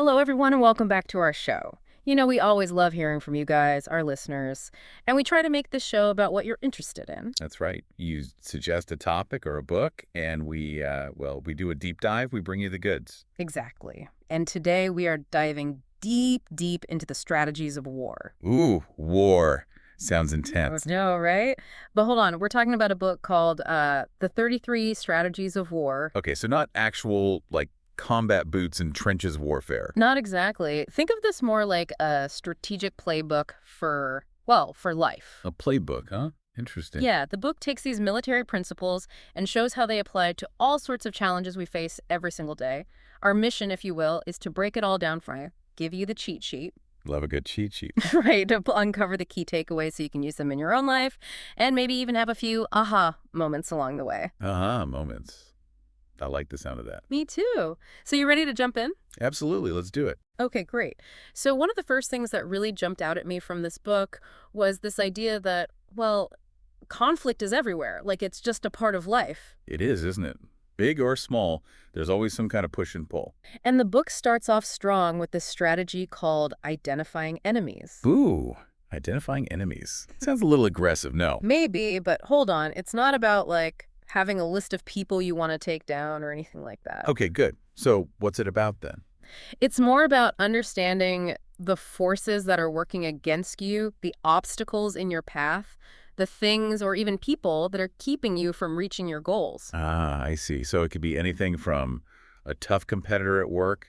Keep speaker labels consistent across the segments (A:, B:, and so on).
A: Hello, everyone, and welcome back to our show. We always love hearing from you guys, our listeners, and we try to make this show about what you're interested in.
B: That's right. You suggest a topic or a book, and we do a deep dive. We bring you the goods.
A: Exactly. And today we are diving deep, deep into the strategies of war.
B: Ooh, war. Sounds intense.
A: No, right? But hold on, we're talking about a book called The 33 Strategies of War.
B: Okay, so not actual, combat boots and trenches warfare.
A: Not exactly. Think of this more like a strategic playbook for life.
B: A playbook, huh? Interesting.
A: Yeah, the book takes these military principles and shows how they apply to all sorts of challenges we face every single day. Our mission, if you will, is to break it all down for you, give you the cheat sheet,
B: Love a good cheat sheet.
A: right, to uncover the key takeaways so you can use them in your own life, and maybe even have a few aha moments along the way.
B: Aha, moments. I like the sound of that.
A: Me too. So you ready to jump in?
B: Absolutely, let's do it.
A: Okay, great. So one of the first things that really jumped out at me from this book was this idea that, well, conflict is everywhere. Like it's just a part of life.
B: It is, isn't it? Big or small, there's always some kind of push and pull.
A: And the book starts off strong with this strategy called identifying enemies.
B: Ooh, identifying enemies. Sounds a little aggressive, no?
A: Maybe, but hold on. It's not about like having a list of people you want to take down or anything like that.
B: Okay, good. So what's it about then?
A: It's more about understanding the forces that are working against you, the obstacles in your path, the things or even people that are keeping you from reaching your goals.
B: Ah, I see. So it could be anything from a tough competitor at work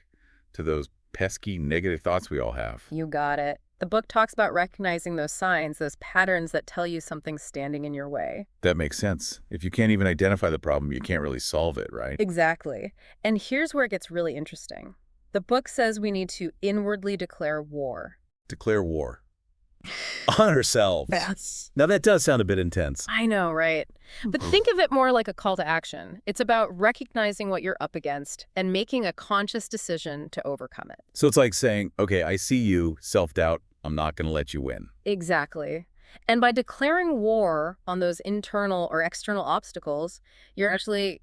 B: to those pesky negative thoughts we all have.
A: You got it. The book talks about recognizing those signs, those patterns that tell you something's standing in your way.
B: That makes sense. If you can't even identify the problem, you can't really solve it, right?
A: Exactly. And here's where it gets really interesting. The book says we need to inwardly declare war.
B: Declare war. On ourselves.
A: Yes.
B: Now that does sound a bit intense.
A: I know, right? But think of it more like a call to action. It's about recognizing what you're up against and making a conscious decision to overcome it.
B: So it's like saying, okay, I see you, self-doubt, I'm not going to let you win.
A: Exactly. And by declaring war on those internal or external obstacles, you're actually,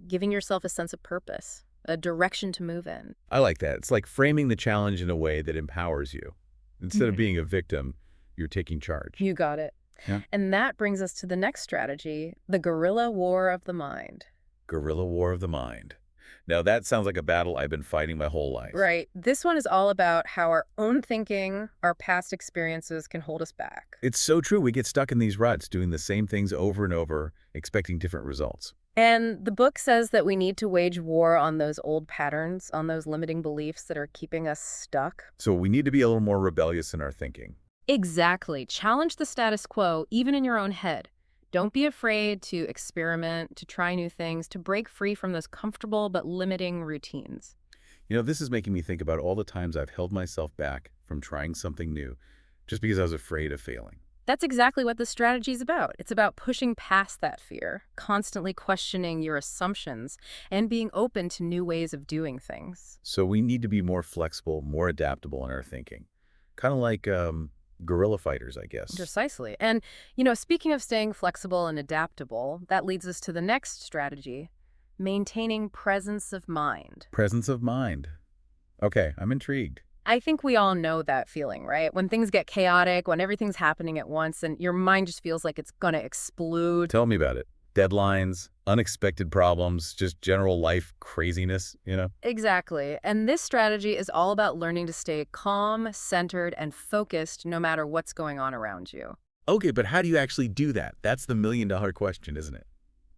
A: giving yourself a sense of purpose, a direction to move in.
B: I like that. It's like framing the challenge in a way that empowers you. Instead of being a victim, you're taking charge.
A: You got it.
B: Yeah.
A: And that brings us to the next strategy, the guerrilla war of the mind.
B: Guerrilla war of the mind. Now that sounds like a battle I've been fighting my whole life.
A: Right. This one is all about how our own thinking, our past experiences can hold us back.
B: It's so true. We get stuck in these ruts, doing the same things over and over, expecting different results.
A: And the book says that we need to wage war on those old patterns, on those limiting beliefs that are keeping us stuck.
B: So we need to be a little more rebellious in our thinking.
A: Exactly. Challenge the status quo, even in your own head. Don't be afraid to experiment, to try new things, to break free from those comfortable but limiting routines.
B: This is making me think about all the times I've held myself back from trying something new just because I was afraid of failing.
A: That's exactly what this strategy is about. It's about pushing past that fear, constantly questioning your assumptions, and being open to new ways of doing things.
B: So we need to be more flexible, more adaptable in our thinking. Kind of like guerrilla fighters, I guess.
A: Precisely. And, speaking of staying flexible and adaptable, that leads us to the next strategy, maintaining presence of mind.
B: Presence of mind. Okay, I'm intrigued.
A: I think we all know that feeling, right? When things get chaotic, when everything's happening at once, and your mind just feels like it's gonna explode.
B: Tell me about it. Deadlines, unexpected problems, just general life craziness,
A: Exactly. And this strategy is all about learning to stay calm, centered, and focused no matter what's going on around you.
B: Okay, but how do you actually do that? That's the million-dollar question, isn't it?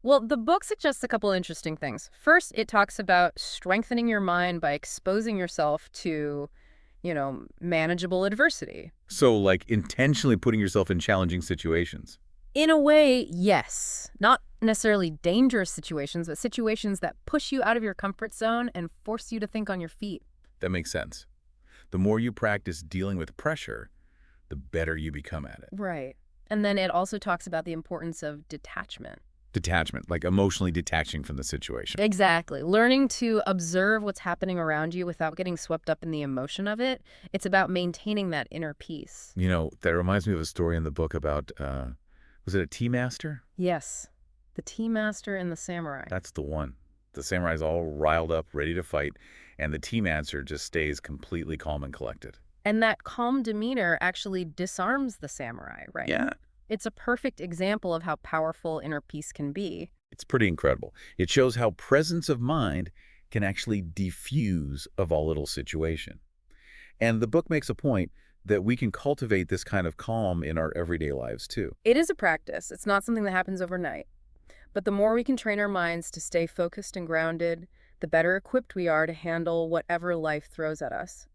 A: Well, the book suggests a couple interesting things. First, it talks about strengthening your mind by exposing yourself to manageable adversity.
B: So, like, intentionally putting yourself in challenging situations.
A: In a way, yes. Not necessarily dangerous situations, but situations that push you out of your comfort zone and force you to think on your feet.
B: That makes sense. The more you practice dealing with pressure, the better you become at it.
A: Right. And then it also talks about the importance of detachment.
B: Detachment, like emotionally detaching from the situation.
A: Exactly. Learning to observe what's happening around you without getting swept up in the emotion of it. It's about maintaining that inner peace.
B: That reminds me of a story in the book about, was it a tea master?
A: Yes. The tea master and the samurai.
B: That's the one. The samurai's all riled up, ready to fight, and the team answer just stays completely calm and collected.
A: And that calm demeanor actually disarms the samurai, right?
B: Yeah,
A: It's a perfect example of how powerful inner peace can be.
B: it's pretty incredible. It shows how presence of mind can actually diffuse a volatile situation. And the book makes a point that we can cultivate this kind of calm in our everyday lives too.
A: It is a practice. It's not something that happens overnight. But the more we can train our minds to stay focused and grounded, the better equipped we are to handle whatever life throws at us.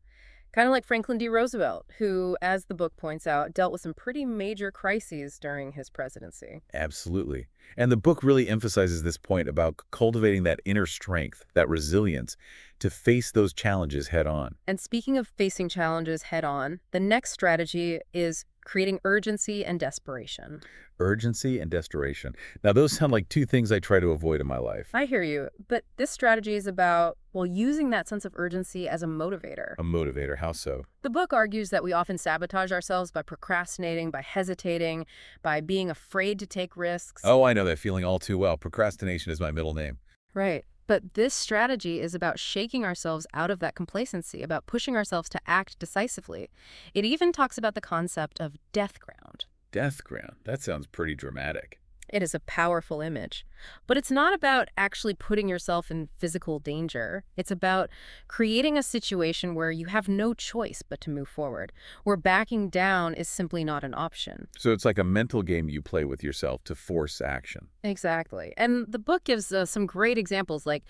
A: Kind of like Franklin D. Roosevelt, who, as the book points out, dealt with some pretty major crises during his presidency.
B: Absolutely. And the book really emphasizes this point about cultivating that inner strength, that resilience, to face those challenges head on.
A: And speaking of facing challenges head on, the next strategy is creating urgency and desperation.
B: Urgency and desperation. Now, those sound like two things I try to avoid in my life.
A: I hear you, but this strategy is about, well, using that sense of urgency as a motivator.
B: A motivator, how so?
A: The book argues that we often sabotage ourselves by procrastinating, by hesitating, by being afraid to take risks.
B: Oh, I know that feeling all too well. Procrastination is my middle name.
A: Right. But this strategy is about shaking ourselves out of that complacency, about pushing ourselves to act decisively. It even talks about the concept of death ground.
B: Death ground. That sounds pretty dramatic.
A: It is a powerful image. But it's not about actually putting yourself in physical danger. It's about creating a situation where you have no choice but to move forward, where backing down is simply not an option.
B: So it's like a mental game you play with yourself to force action.
A: Exactly. And the book gives some great examples like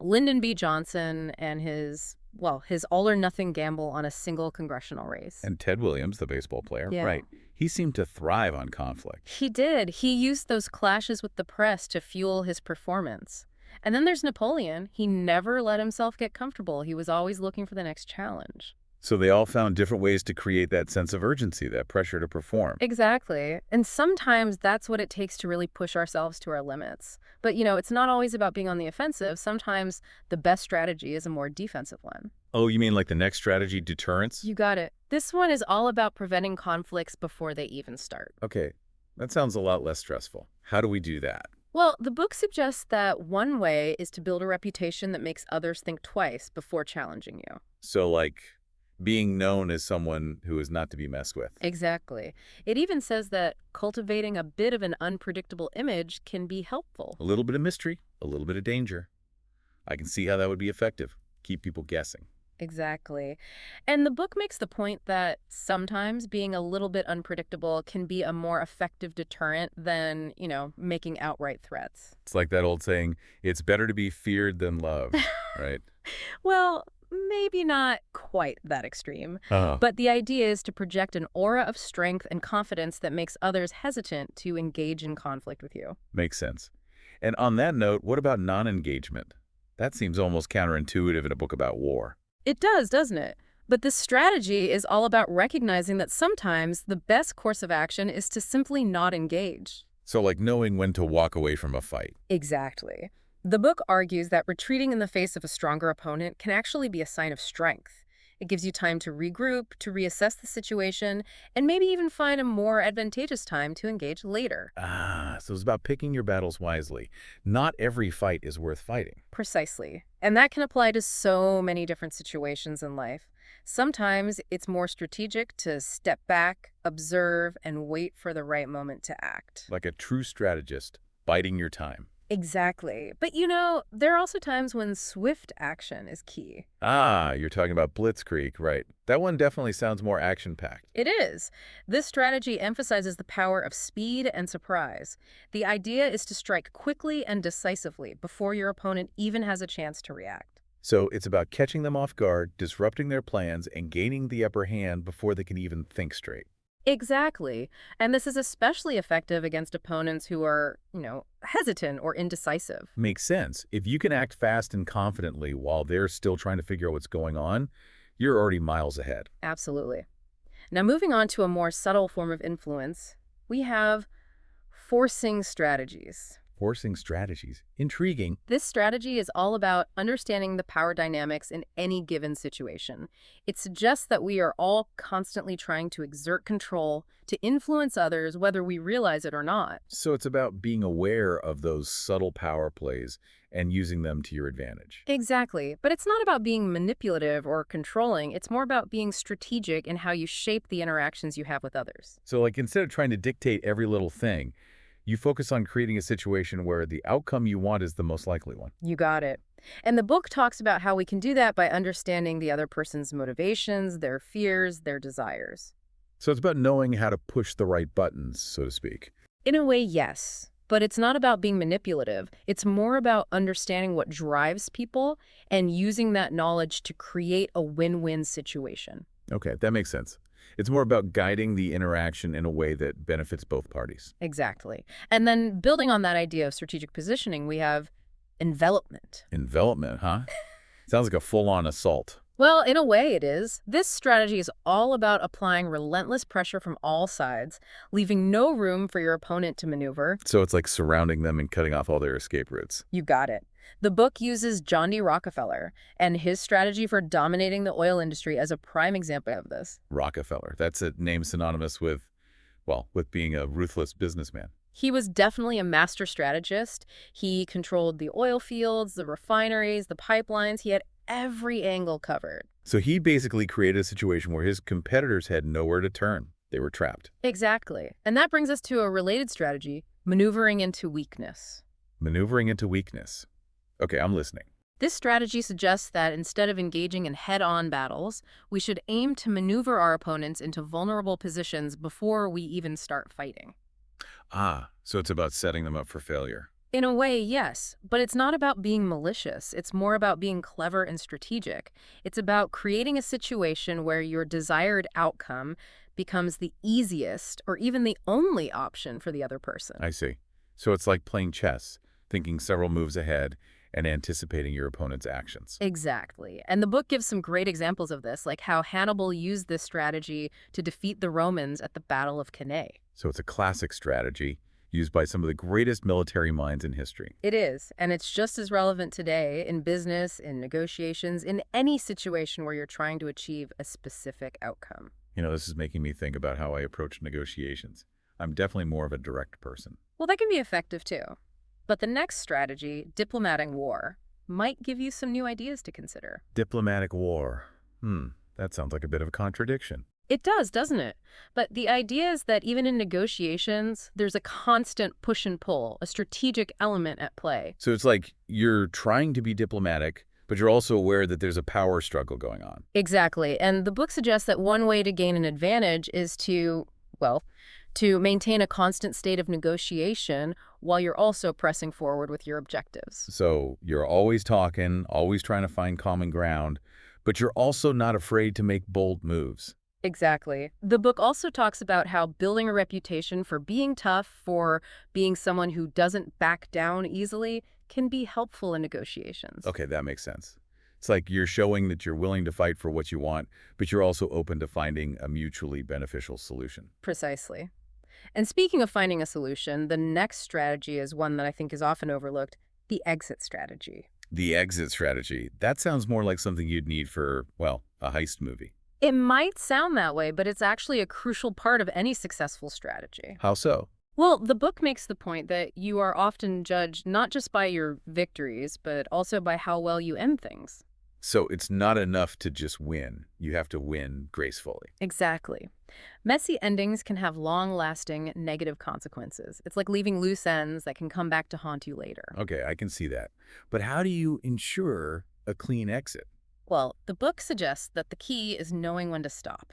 A: Lyndon B. Johnson and his all or nothing gamble on a single congressional race.
B: And Ted Williams, the baseball player,
A: Yeah.
B: right. He seemed to thrive on conflict.
A: He did. He used those clashes with the press to fuel his performance. And then there's Napoleon. He never let himself get comfortable. He was always looking for the next challenge.
B: So they all found different ways to create that sense of urgency, that pressure to perform.
A: Exactly. And sometimes that's what it takes to really push ourselves to our limits. But, it's not always about being on the offensive. Sometimes the best strategy is a more defensive one.
B: Oh, you mean like the next strategy, deterrence?
A: You got it. This one is all about preventing conflicts before they even start.
B: Okay, that sounds a lot less stressful. How do we do that?
A: Well, the book suggests that one way is to build a reputation that makes others think twice before challenging you.
B: So like being known as someone who is not to be messed with.
A: Exactly. It even says that cultivating a bit of an unpredictable image can be helpful.
B: A little bit of mystery, a little bit of danger. I can see how that would be effective. Keep people guessing.
A: Exactly. And the book makes the point that sometimes being a little bit unpredictable can be a more effective deterrent than, making outright threats.
B: It's like that old saying, it's better to be feared than loved, right?
A: Well, maybe not quite that extreme.
B: Oh,
A: But the idea is to project an aura of strength and confidence that makes others hesitant to engage in conflict with you.
B: makes sense. And on that note, what about non-engagement? That seems almost counterintuitive in a book about war.
A: It does, doesn't it? But this strategy is all about recognizing that sometimes the best course of action is to simply not engage.
B: So like knowing when to walk away from a fight.
A: Exactly. The book argues that retreating in the face of a stronger opponent can actually be a sign of strength. It gives you time to regroup, to reassess the situation, and maybe even find a more advantageous time to engage later.
B: Ah, so it's about picking your battles wisely. Not every fight is worth fighting.
A: Precisely. And that can apply to so many different situations in life. Sometimes it's more strategic to step back, observe, and wait for the right moment to act.
B: Like a true strategist, biding your time.
A: Exactly. But there are also times when swift action is key.
B: Ah, you're talking about Blitzkrieg, right. That one definitely sounds more action-packed.
A: It is. This strategy emphasizes the power of speed and surprise. The idea is to strike quickly and decisively before your opponent even has a chance to react.
B: So it's about catching them off guard, disrupting their plans, and gaining the upper hand before they can even think straight.
A: Exactly. And this is especially effective against opponents who are, hesitant or indecisive.
B: Makes sense. If you can act fast and confidently while they're still trying to figure out what's going on, you're already miles ahead.
A: Absolutely. Now, moving on to a more subtle form of influence, we have forcing strategies.
B: Forcing strategies. Intriguing.
A: This strategy is all about understanding the power dynamics in any given situation. It suggests that we are all constantly trying to exert control to influence others, whether we realize it or not.
B: So it's about being aware of those subtle power plays and using them to your advantage.
A: Exactly. But it's not about being manipulative or controlling. It's more about being strategic in how you shape the interactions you have with others.
B: So like instead of trying to dictate every little thing, you focus on creating a situation where the outcome you want is the most likely one.
A: You got it. And the book talks about how we can do that by understanding the other person's motivations, their fears, their desires.
B: So it's about knowing how to push the right buttons, so to speak.
A: In a way, yes. But it's not about being manipulative. It's more about understanding what drives people and using that knowledge to create a win-win situation.
B: Okay, that makes sense. It's more about guiding the interaction in a way that benefits both parties.
A: Exactly. And then building on that idea of strategic positioning, we have envelopment.
B: Envelopment, huh? Sounds like a full-on assault.
A: Well, in a way it is. This strategy is all about applying relentless pressure from all sides, leaving no room for your opponent to maneuver.
B: So it's like surrounding them and cutting off all their escape routes.
A: You got it. The book uses John D. Rockefeller and his strategy for dominating the oil industry as a prime example of this.
B: Rockefeller. That's a name synonymous with, well, with being a ruthless businessman.
A: He was definitely a master strategist. He controlled the oil fields, the refineries, the pipelines. He had every angle covered.
B: So he basically created a situation where his competitors had nowhere to turn. They were trapped.
A: Exactly. And that brings us to a related strategy, maneuvering into weakness.
B: Maneuvering into weakness. Okay, I'm listening.
A: This strategy suggests that instead of engaging in head-on battles, we should aim to maneuver our opponents into vulnerable positions before we even start fighting.
B: Ah, so it's about setting them up for failure.
A: In a way, yes, but it's not about being malicious. It's more about being clever and strategic. It's about creating a situation where your desired outcome becomes the easiest or even the only option for the other person.
B: I see. So it's like playing chess, thinking several moves ahead and anticipating your opponent's actions.
A: Exactly. And the book gives some great examples of this, like how Hannibal used this strategy to defeat the Romans at the Battle of Cannae.
B: So it's a classic strategy used by some of the greatest military minds in history.
A: It is, and it's just as relevant today in business, in negotiations, in any situation where you're trying to achieve a specific outcome.
B: You know, this is making me think about how I approach negotiations. I'm definitely more of a direct person.
A: Well, that can be effective too. But the next strategy, diplomatic war, might give you some new ideas to consider.
B: Diplomatic war. That sounds like a bit of a contradiction.
A: It does, doesn't it? But the idea is that even in negotiations, there's a constant push and pull, a strategic element at play.
B: So it's like you're trying to be diplomatic, but you're also aware that there's a power struggle going on.
A: Exactly. And the book suggests that one way to gain an advantage is to, well, to maintain a constant state of negotiation while you're also pressing forward with your objectives.
B: So you're always talking, always trying to find common ground, but you're also not afraid to make bold moves.
A: Exactly. The book also talks about how building a reputation for being tough, for being someone who doesn't back down easily, can be helpful in negotiations.
B: Okay, that makes sense. It's like you're showing that you're willing to fight for what you want, but you're also open to finding a mutually beneficial solution.
A: Precisely. And speaking of finding a solution, the next strategy is one that I think is often overlooked, the exit strategy.
B: The exit strategy. That sounds more like something you'd need for, well, a heist movie.
A: It might sound that way, but it's actually a crucial part of any successful strategy.
B: How so?
A: Well, the book makes the point that you are often judged not just by your victories, but also by how well you end things.
B: So it's not enough to just win. You have to win gracefully.
A: Exactly. Messy endings can have long-lasting negative consequences. It's like leaving loose ends that can come back to haunt you later.
B: Okay, I can see that. But how do you ensure a clean exit?
A: Well, the book suggests that the key is knowing when to stop.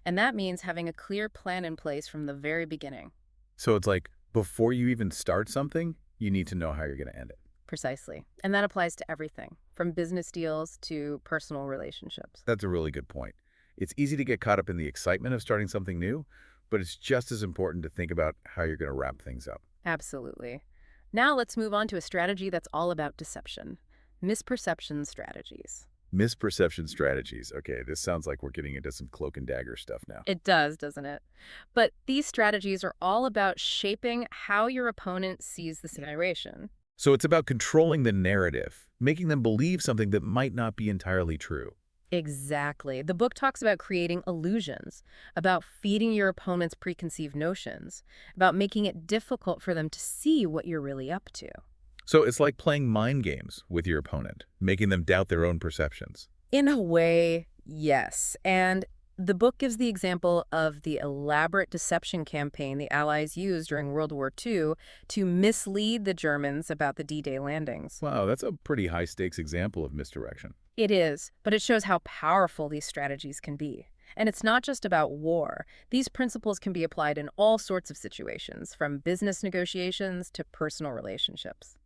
A: And that means having a clear plan in place from the very beginning.
B: So it's like before you even start something, you need to know how you're going to end it.
A: Precisely. And that applies to everything, from business deals to personal relationships.
B: That's a really good point. It's easy to get caught up in the excitement of starting something new, but it's just as important to think about how you're going to wrap things up.
A: Absolutely. Now let's move on to a strategy that's all about deception. Misperception strategies.
B: Misperception strategies. Okay, this sounds like we're getting into some cloak and dagger stuff now.
A: It does, doesn't it? But these strategies are all about shaping how your opponent sees the situation.
B: So it's about controlling the narrative, making them believe something that might not be entirely true.
A: Exactly. The book talks about creating illusions, about feeding your opponent's preconceived notions, about making it difficult for them to see what you're really up to.
B: So it's like playing mind games with your opponent, making them doubt their own perceptions.
A: In a way, yes. And the book gives the example of the elaborate deception campaign the Allies used during World War II to mislead the Germans about the D-Day landings.
B: Wow, that's a pretty high-stakes example of misdirection.
A: It is, but it shows how powerful these strategies can be. And it's not just about war. These principles can be applied in all sorts of situations, from business negotiations to personal relationships.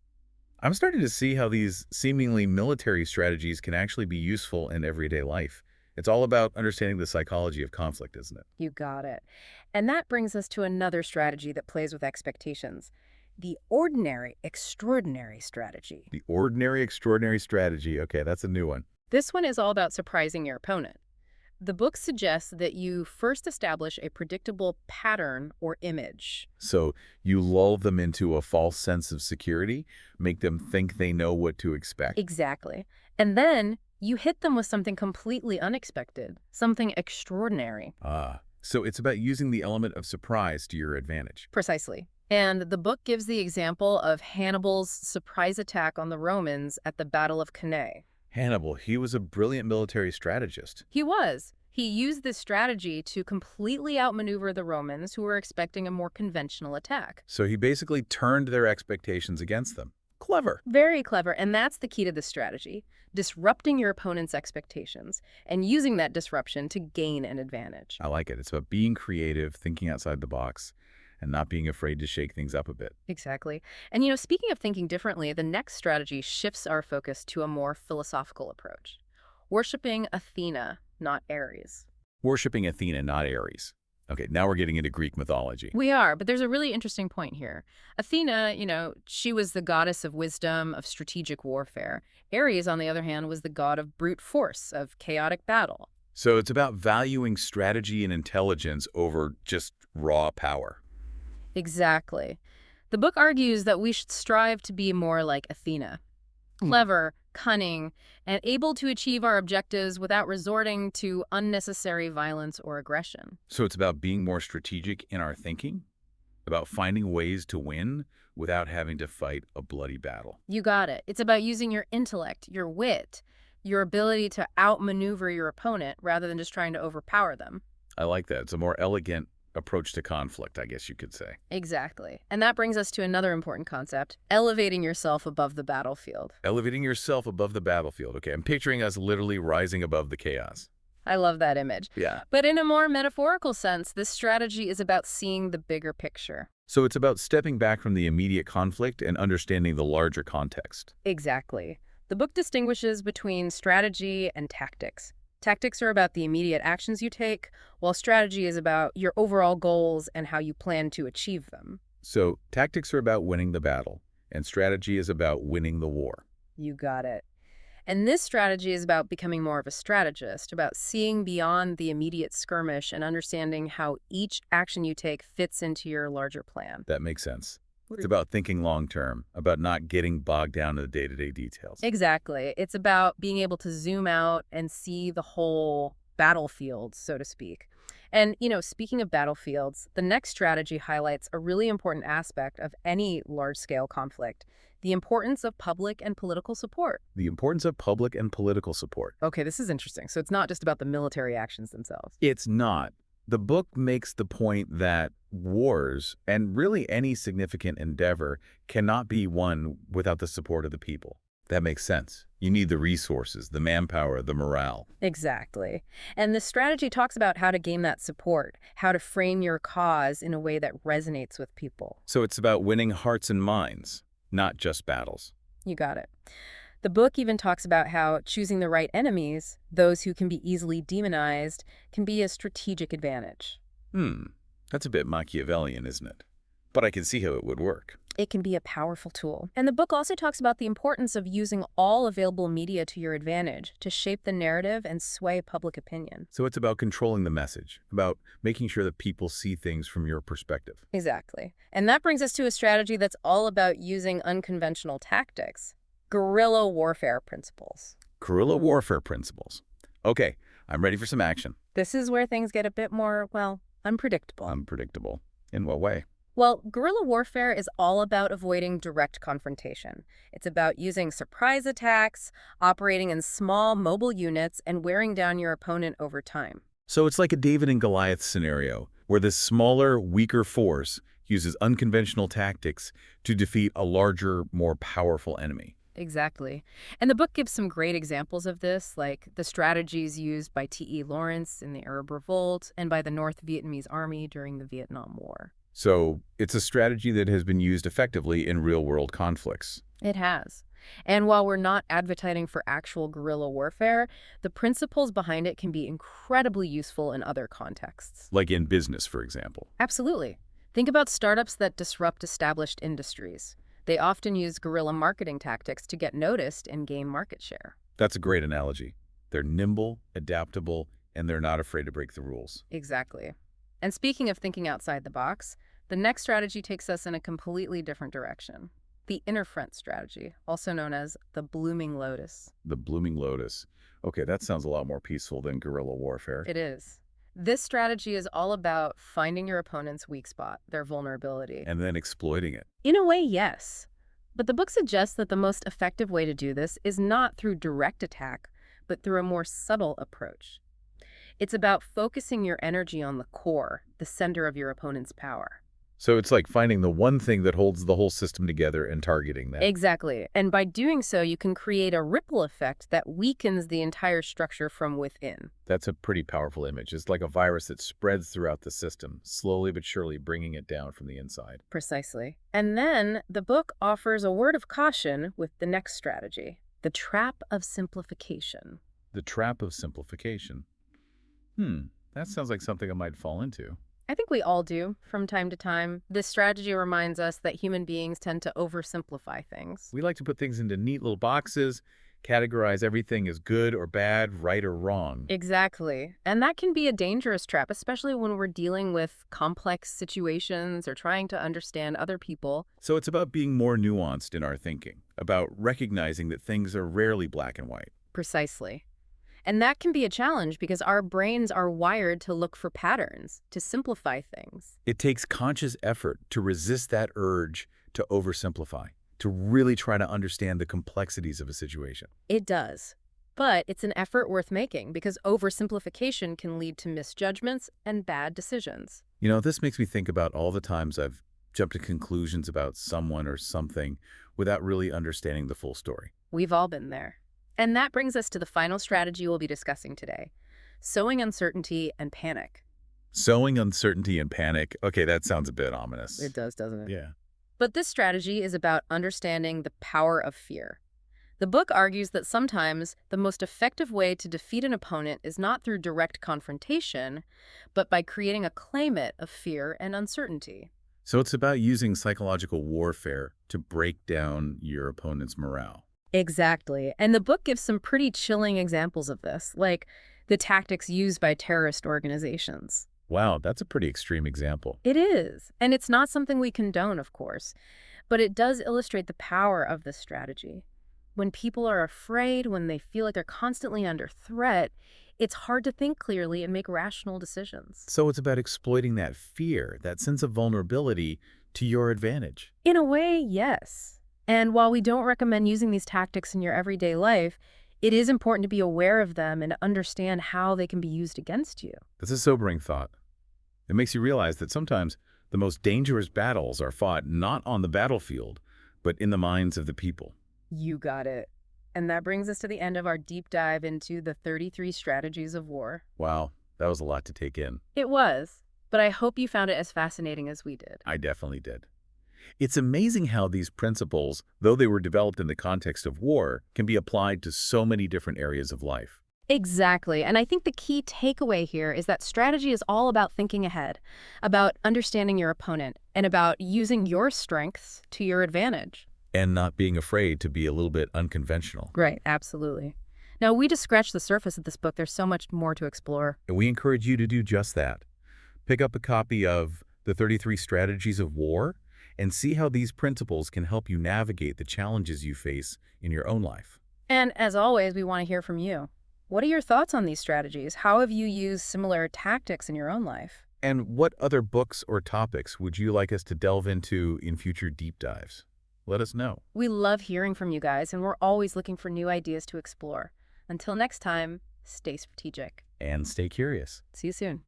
B: I'm starting to see how these seemingly military strategies can actually be useful in everyday life. It's all about understanding the psychology of conflict, isn't it?
A: You got it. And that brings us to another strategy that plays with expectations. The ordinary, extraordinary strategy.
B: The ordinary, extraordinary strategy. Okay, that's a new one.
A: This one is all about surprising your opponent. The book suggests that you first establish a predictable pattern or image.
B: So you lull them into a false sense of security, make them think they know what to expect.
A: Exactly. And then you hit them with something completely unexpected, something extraordinary.
B: So it's about using the element of surprise to your advantage.
A: Precisely. And the book gives the example of Hannibal's surprise attack on the Romans at the Battle of Cannae.
B: Hannibal, he was a brilliant military strategist.
A: He was. He used this strategy to completely outmaneuver the Romans, who were expecting a more conventional attack.
B: So he basically turned their expectations against them. Clever.
A: Very clever, and that's the key to this strategy, disrupting your opponent's expectations and using that disruption to gain an advantage.
B: I like it. It's about being creative, thinking outside the box, and not being afraid to shake things up a bit.
A: Exactly. And speaking of thinking differently, the next strategy shifts our focus to a more philosophical approach. Worshiping Athena, not Ares.
B: Worshipping Athena, not Ares. Okay, now we're getting into Greek mythology.
A: We are, but there's a really interesting point here. Athena, she was the goddess of wisdom, of strategic warfare. Ares, on the other hand, was the god of brute force, of chaotic battle.
B: So it's about valuing strategy and intelligence over just raw power.
A: Exactly. The book argues that we should strive to be more like Athena. Clever, cunning, and able to achieve our objectives without resorting to unnecessary violence or aggression.
B: So it's about being more strategic in our thinking, about finding ways to win without having to fight a bloody battle.
A: You got it. It's about using your intellect, your wit, your ability to outmaneuver your opponent rather than just trying to overpower them.
B: I like that. It's a more elegant approach to conflict, I guess you could say.
A: Exactly. And that brings us to another important concept, elevating yourself above the battlefield.
B: Elevating yourself above the battlefield. Okay, I'm picturing us literally rising above the chaos.
A: I love that image.
B: Yeah.
A: But in a more metaphorical sense, this strategy is about seeing the bigger picture.
B: So it's about stepping back from the immediate conflict and understanding the larger context.
A: Exactly. The book distinguishes between strategy and tactics. Tactics are about the immediate actions you take, while strategy is about your overall goals and how you plan to achieve them.
B: So tactics are about winning the battle, and strategy is about winning the war.
A: You got it. And this strategy is about becoming more of a strategist, about seeing beyond the immediate skirmish and understanding how each action you take fits into your larger plan.
B: That makes sense. It's about thinking long-term, about not getting bogged down in the day-to-day details.
A: Exactly. It's about being able to zoom out and see the whole battlefield, so to speak. And, speaking of battlefields, the next strategy highlights a really important aspect of any large-scale conflict, the importance of public and political support.
B: The importance of public and political support.
A: Okay, this is interesting. So it's not just about the military actions themselves.
B: It's not. The book makes the point that wars, and really any significant endeavor, cannot be won without the support of the people. That makes sense. You need the resources, the manpower, the morale.
A: Exactly. And the strategy talks about how to gain that support, how to frame your cause in a way that resonates with people.
B: So it's about winning hearts and minds, not just battles.
A: You got it. The book even talks about how choosing the right enemies, those who can be easily demonized, can be a strategic advantage.
B: That's a bit Machiavellian, isn't it? But I can see how it would work.
A: It can be a powerful tool. And the book also talks about the importance of using all available media to your advantage to shape the narrative and sway public opinion.
B: So it's about controlling the message, about making sure that people see things from your perspective.
A: Exactly. And that brings us to a strategy that's all about using unconventional tactics. Guerrilla warfare principles.
B: Guerrilla warfare principles. Okay, I'm ready for some action.
A: This is where things get a bit more, well, unpredictable.
B: Unpredictable. In what way?
A: Well, guerrilla warfare is all about avoiding direct confrontation. It's about using surprise attacks, operating in small, mobile units, and wearing down your opponent over time.
B: So it's like a David and Goliath scenario, where this smaller, weaker force uses unconventional tactics to defeat a larger, more powerful enemy.
A: Exactly. And the book gives some great examples of this, like the strategies used by T.E. Lawrence in the Arab Revolt and by the North Vietnamese Army during the Vietnam War.
B: So it's a strategy that has been used effectively in real-world conflicts.
A: It has. And while we're not advocating for actual guerrilla warfare, the principles behind it can be incredibly useful in other contexts.
B: Like in business, for example.
A: Absolutely. Think about startups that disrupt established industries. They often use guerrilla marketing tactics to get noticed and gain market share.
B: That's a great analogy. They're nimble, adaptable, and they're not afraid to break the rules.
A: Exactly. And speaking of thinking outside the box, the next strategy takes us in a completely different direction. The inner front strategy, also known as the blooming lotus.
B: The blooming lotus. Okay, that sounds a lot more peaceful than guerrilla warfare.
A: It is. This strategy is all about finding your opponent's weak spot, their vulnerability.
B: And then exploiting it.
A: In a way, yes. But the book suggests that the most effective way to do this is not through direct attack, but through a more subtle approach. It's about focusing your energy on the core, the center of your opponent's power.
B: So it's like finding the one thing that holds the whole system together and targeting that.
A: Exactly. And by doing so, you can create a ripple effect that weakens the entire structure from within.
B: That's a pretty powerful image. It's like a virus that spreads throughout the system, slowly but surely bringing it down from the inside.
A: Precisely. And then the book offers a word of caution with the next strategy, the trap of simplification.
B: The trap of simplification. That sounds like something I might fall into.
A: I think we all do, from time to time. This strategy reminds us that human beings tend to oversimplify things.
B: We like to put things into neat little boxes, categorize everything as good or bad, right or wrong.
A: Exactly. And that can be a dangerous trap, especially when we're dealing with complex situations or trying to understand other people.
B: So it's about being more nuanced in our thinking, about recognizing that things are rarely black and white.
A: Precisely. And that can be a challenge because our brains are wired to look for patterns, to simplify things.
B: It takes conscious effort to resist that urge to oversimplify, to really try to understand the complexities of a situation.
A: It does. But it's an effort worth making because oversimplification can lead to misjudgments and bad decisions.
B: You know, this makes me think about all the times I've jumped to conclusions about someone or something without really understanding the full story.
A: We've all been there. And that brings us to the final strategy we'll be discussing today, sowing uncertainty and panic.
B: Sowing uncertainty and panic. Okay, that sounds a bit ominous.
A: It does, doesn't it?
B: Yeah.
A: But this strategy is about understanding the power of fear. The book argues that sometimes the most effective way to defeat an opponent is not through direct confrontation, but by creating a climate of fear and uncertainty.
B: So it's about using psychological warfare to break down your opponent's morale.
A: Exactly. And the book gives some pretty chilling examples of this, like the tactics used by terrorist organizations.
B: Wow, that's a pretty extreme example.
A: It is. And it's not something we condone, of course, but it does illustrate the power of this strategy. When people are afraid, when they feel like they're constantly under threat, it's hard to think clearly and make rational decisions.
B: So it's about exploiting that fear, that sense of vulnerability, to your advantage.
A: In a way, yes. And while we don't recommend using these tactics in your everyday life, it is important to be aware of them and understand how they can be used against you.
B: That's a sobering thought. It makes you realize that sometimes the most dangerous battles are fought not on the battlefield, but in the minds of the people.
A: You got it. And that brings us to the end of our deep dive into the 33 strategies of war.
B: Wow, that was a lot to take in.
A: It was, but I hope you found it as fascinating as we did.
B: I definitely did. It's amazing how these principles, though they were developed in the context of war, can be applied to so many different areas of life.
A: Exactly. And I think the key takeaway here is that strategy is all about thinking ahead, about understanding your opponent, and about using your strengths to your advantage.
B: And not being afraid to be a little bit unconventional.
A: Right, absolutely. Now, we just scratched the surface of this book. There's so much more to explore.
B: And we encourage you to do just that. Pick up a copy of The 33 Strategies of War and see how these principles can help you navigate the challenges you face in your own life.
A: And as always, we want to hear from you. What are your thoughts on these strategies? How have you used similar tactics in your own life?
B: And what other books or topics would you like us to delve into in future deep dives? Let us know.
A: We love hearing from you guys, and we're always looking for new ideas to explore. Until next time, stay strategic.
B: And stay curious.
A: See you soon.